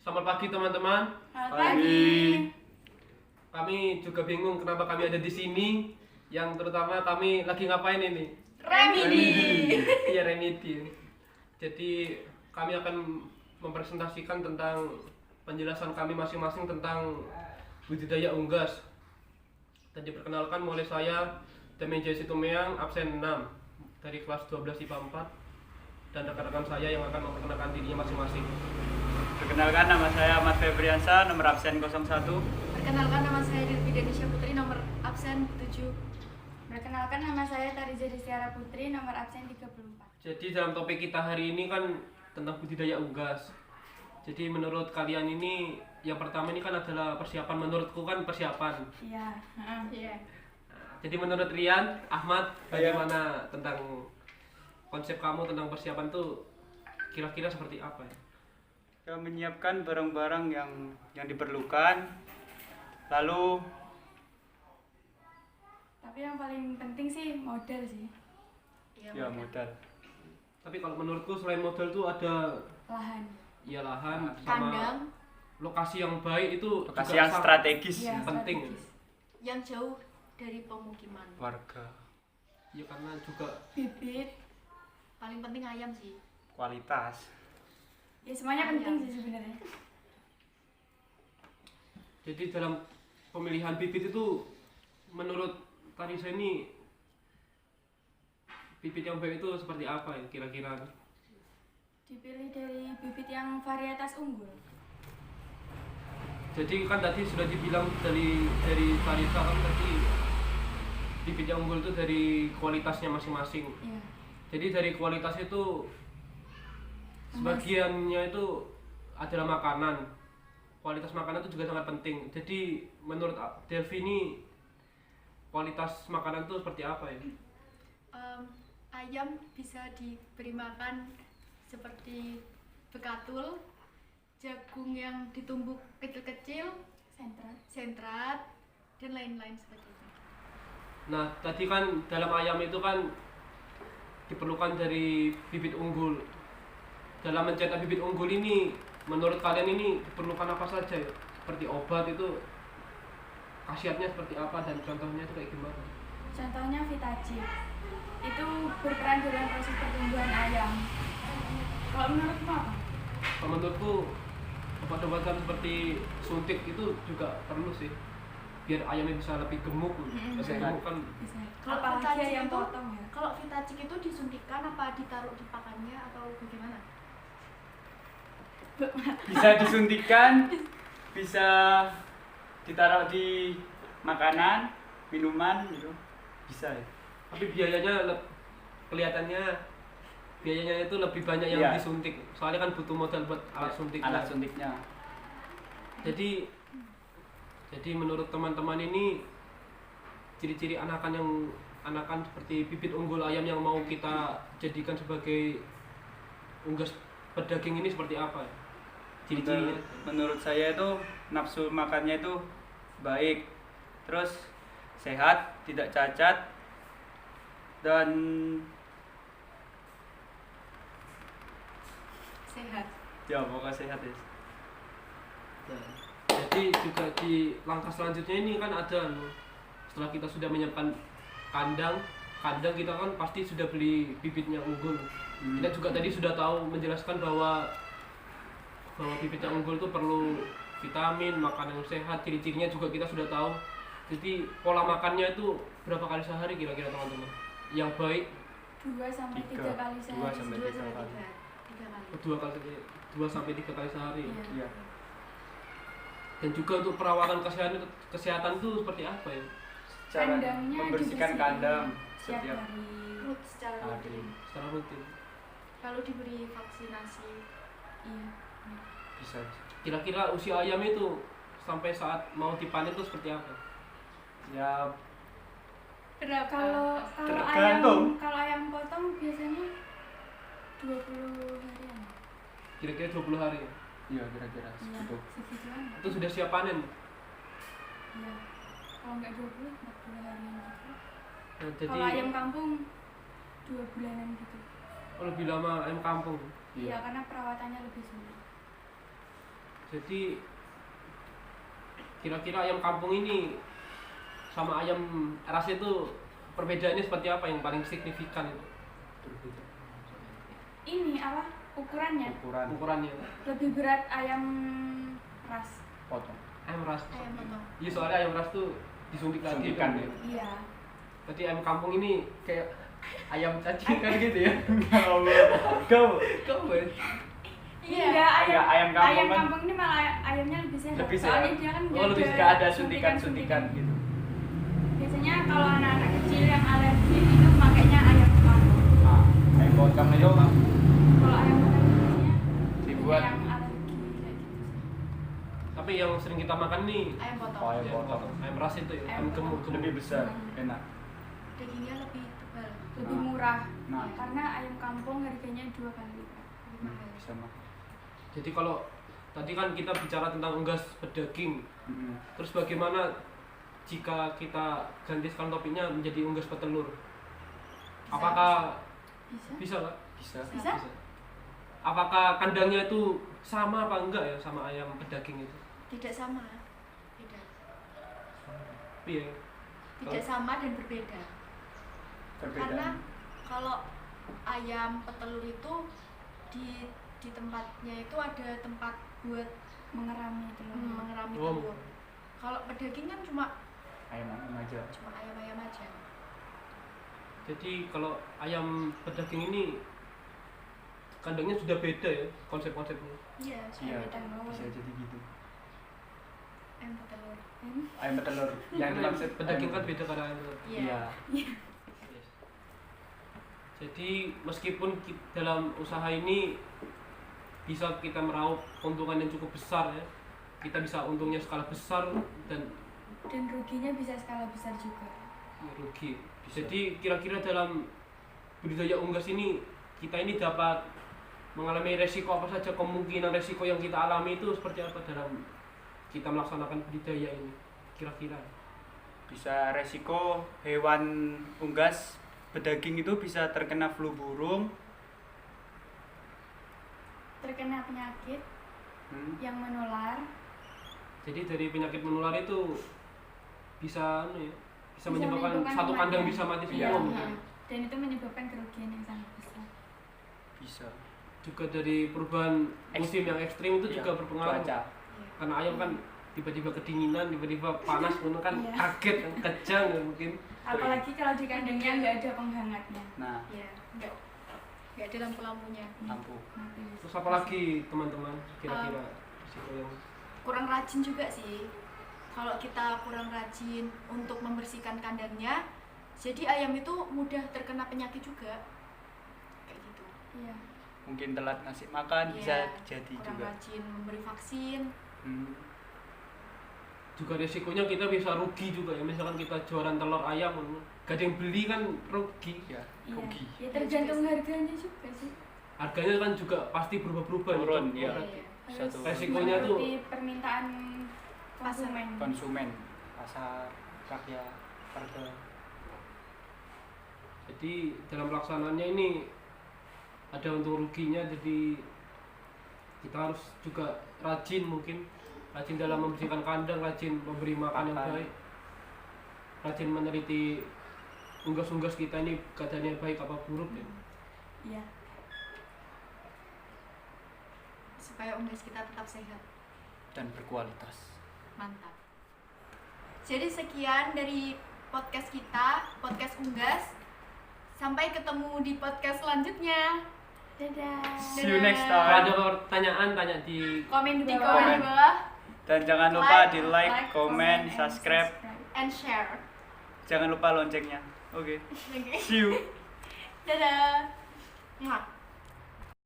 Selamat pagi teman-teman. Selamat pagi. Kami juga bingung kenapa kami ada di sini. Yang terutama kami lagi ngapain ini? Remedi. Iya, remedi. Jadi kami akan mempresentasikan tentang penjelasan kami masing-masing tentang budidaya unggas. Dan diperkenalkan oleh saya Demeja Situmeang, absen 6 dari kelas 12 IPA 4, dan rekan-rekan saya yang akan memperkenalkan dirinya masing-masing. Perkenalkan, nama saya Ahmad Febriansa, nomor absen 01. Perkenalkan, nama saya Dirvi Denisha Putri, nomor absen 7. Perkenalkan, nama saya Tariza Desiara Putri, nomor absen 34. Jadi dalam topik kita hari ini kan tentang budidaya unggas. Jadi menurut kalian ini yang pertama ini kan adalah persiapan, menurutku kan persiapan. Iya. Iya. Jadi menurut Rian, Ahmad, bagaimana tentang konsep kamu tentang persiapan tuh kira-kira seperti apa ya? Kita menyiapkan barang-barang yang diperlukan, lalu Tapi yang paling penting sih modal sih. ya modal. Tapi kalau menurutku selain modal tuh ada Lahan. ya lahan sama Kandang lokasi yang baik itu Lokasi juga yang sangat strategis, Iya, penting. strategis. yang jauh dari pemukiman. warga, Ya karena juga Bibit. Paling penting ayam sih. kualitas. Ya semuanya Ayam. penting sih sebenarnya. jadi dalam pemilihan bibit itu menurut Tarisa ini bibit yang baik itu seperti apa ya kira-kira? Dipilih dari bibit yang varietas unggul. Jadi kan tadi sudah dibilang dari Tarisa kan tadi bibit yang unggul itu dari kualitasnya masing-masing. Iya. Jadi dari kualitas itu sebagiannya itu adalah makanan. Kualitas makanan itu juga sangat penting. Jadi menurut Delvi ini kualitas makanan itu seperti apa ya? Ayam bisa diberi makan seperti bekatul, jagung yang ditumbuk kecil-kecil, sentrat, dan lain-lain seperti itu. Nah, tadi kan dalam ayam itu kan diperlukan dari bibit unggul. Dalam mencetak bibit unggul ini, menurut kalian ini diperlukan apa saja ya? Seperti obat itu khasiatnya seperti apa dan contohnya itu kayak gimana? Contohnya Vitagip. Itu berperan dalam proses pertumbuhan ayam. Kalau menurutmu apa? Kalau menurutku obat-obatan seperti suntik itu juga perlu sih, biar ayamnya bisa lebih gemuk. Lebih Sehat. gemuk kan. Bisa. Kalau Apalagi Vitagip ayam itu- potong ya. Kalau Vitagip itu disuntikan apa ditaruh di pakannya atau bagaimana? Bisa disuntikan, bisa ditaruh di makanan, minuman gitu. Bisa ya. Tapi kelihatannya biayanya itu lebih banyak yang Iya. disuntik. Soalnya kan butuh modal buat alat suntiknya. Alat suntiknya. Jadi menurut teman-teman ini ciri-ciri anakan seperti bibit unggul ayam yang mau kita jadikan sebagai unggas pedaging ini seperti apa ya? Ciri-cirinya. Menurut saya itu nafsu makannya itu baik, terus sehat, tidak cacat, dan Sehat. ya pokoknya sehat ya. Nah, jadi juga di langkah selanjutnya ini kan ada setelah kita sudah menyiapkan kandang kita kan pasti sudah beli bibitnya unggul. Kita juga tadi sudah tahu menjelaskan bahwa bibitnya unggul itu perlu vitamin, makanan yang sehat, ciri-cirinya juga kita sudah tahu. Jadi pola makannya itu berapa kali sehari kira-kira teman-teman? Yang baik 2 sampai 3 Tiga. kali Dua sehari. sampai 2 3 sampai kali. 3 kali. 2 sampai 3 kali sehari. Iya. Iya. Dan juga untuk perawatan kesehatan itu seperti apa ya? Cara Kandangnya membersihkan dibersihin kandang setiap setiap hari. Rutin secara hari. rutin. Secara rutin. Lalu diberi vaksinasi. Iya. Bisa. Kira-kira usia ayam itu sampai saat mau dipanen itu seperti apa? Ya Berapa? Tergantung. Kalau ayam potong biasanya 20 harian. Kira-kira 20 hari. iya kira-kira Iya, segitu. segituan. Itu sudah siap panen. Iya. Kalau nggak 20, 40 harian gitu. Nah, jadi Kalau ayam kampung 2 bulanan gitu. lebih lama ayam kampung. Iya, karena perawatannya lebih sulit. Jadi kira-kira ayam kampung ini sama ayam ras itu perbedaannya seperti apa yang paling signifikan itu? Ini apa ukurannya? Ukurannya. Lebih berat ayam ras. Potong. Ayam ras. Ayam potong. Iya, soalnya ayam ras tuh disuntik lagi Suntikan kan. ya. Iya. Berarti ayam kampung ini kayak ayam cacing kan gitu ya? Kau Iya, Enggak, ayam kampung kan- kampung ini malah ayamnya lebih sehat. lebih Soalnya sehat. dia kan Lebih nggak gak ada suntikan-suntikan gitu. Biasanya kalau anak-anak kecil yang alergi itu makainya ayam kampung. Nah, ayam potong itu Kalau ayam potong biasanya dibuat yang alergi kayak gitu. Tapi yang sering kita makan nih Ayam potong. ayam ya, potong. ayam ras itu ya, ayam Ayam gemuk Lebih besar, enak. Dagingnya lebih tebal. Lebih Nah. murah. Nah. Karena ayam kampung harganya 2 kali lipat. Nah, bisa mah. Jadi kalau tadi kan kita bicara tentang unggas pedaging, Mm-mm. terus bagaimana jika kita ganti sekarang topiknya menjadi unggas petelur? Apakah Bisa? bisa nggak? Bisa. Bisa? Apakah kandangnya itu sama apa enggak ya sama ayam pedaging itu? Tidak sama. Beda. Iya. Tidak sama dan berbeda. Karena Perbedaan. kalau ayam petelur itu di tempatnya itu ada tempat buat Mengerami telur. mengerami Oh. telur. Kalau pedaging kan cuma Ayam aja. ayam-ayam aja. Jadi kalau ayam pedaging ini kandangnya sudah beda ya konsep-konsepnya. Iya, Iya, beda. bisa jadi gitu. Ayam petelur. Ayam petelur yang dalam set Pedaging kan beda karena ayam telur. Iya. Yes. Jadi meskipun dalam usaha ini bisa kita meraup keuntungan yang cukup besar ya, kita bisa untungnya skala besar dan Dan ruginya bisa skala besar juga. rugi. Bisa. Jadi kira-kira dalam budidaya unggas ini kita ini dapat mengalami resiko apa saja, kemungkinan resiko yang kita alami itu seperti apa dalam kita melaksanakan budidaya ini kira-kira? Bisa resiko hewan unggas pedaging itu bisa terkena flu burung, Terkena penyakit yang menular. Jadi dari penyakit menular itu bisa bisa Bisa menyebabkan menimbulkan satu kandang kematian. bisa mati Iya. semua mungkin. Dan itu menyebabkan kerugian yang sangat besar. bisa. Juga dari perubahan musim yang ekstrim itu Iya, juga berpengaruh. cuaca. Karena ayam kan tiba-tiba kedinginan, tiba-tiba panas, itu kan Iya. kaget, kejang ya mungkin. Apalagi kalau di kandangnya nggak ada penghangatnya. Nah, Iya, enggak ada lampu-lampunya. lampu. Mati. Terus apa lagi teman-teman kira-kira risiko yang Kurang rajin juga sih. Kalau kita kurang rajin untuk membersihkan kandangnya, jadi ayam itu mudah terkena penyakit juga. Kayak gitu. Iya. Mungkin telat ngasih makan bisa Iya, jadi kurang juga. rajin memberi vaksin. Hmm. juga risikonya kita bisa rugi juga ya, misalkan kita jualan telur ayam gak ada yang beli kan rugi Ya, Iya. rugi. Ya tergantung harganya juga sih. harganya kan juga pasti berubah-ubah Turun, gitu. iya. Iya. Satu Resikonya tuh mengikuti permintaan konsumen. konsumen, pasar, rakyat, harga. jadi dalam pelaksanaannya ini ada untung ruginya, jadi kita harus juga rajin, mungkin rajin dalam membersihkan kandang, rajin memberi makan yang Pakan. baik, rajin meneliti unggas-unggas kita ini keadaannya baik apa buruk ya. Iya. Supaya unggas kita tetap sehat. Dan berkualitas. Mantap. Jadi sekian dari podcast kita, podcast Unggas. Sampai ketemu di podcast selanjutnya. Dadah. See you next Kalau time. ada pertanyaan tanya di Komen Di di komen di bawah Dan jangan lupa Like, di like, Like, komen, and subscribe. and share. Jangan lupa loncengnya. Oke. Oke. See you. Dadah. Mwah.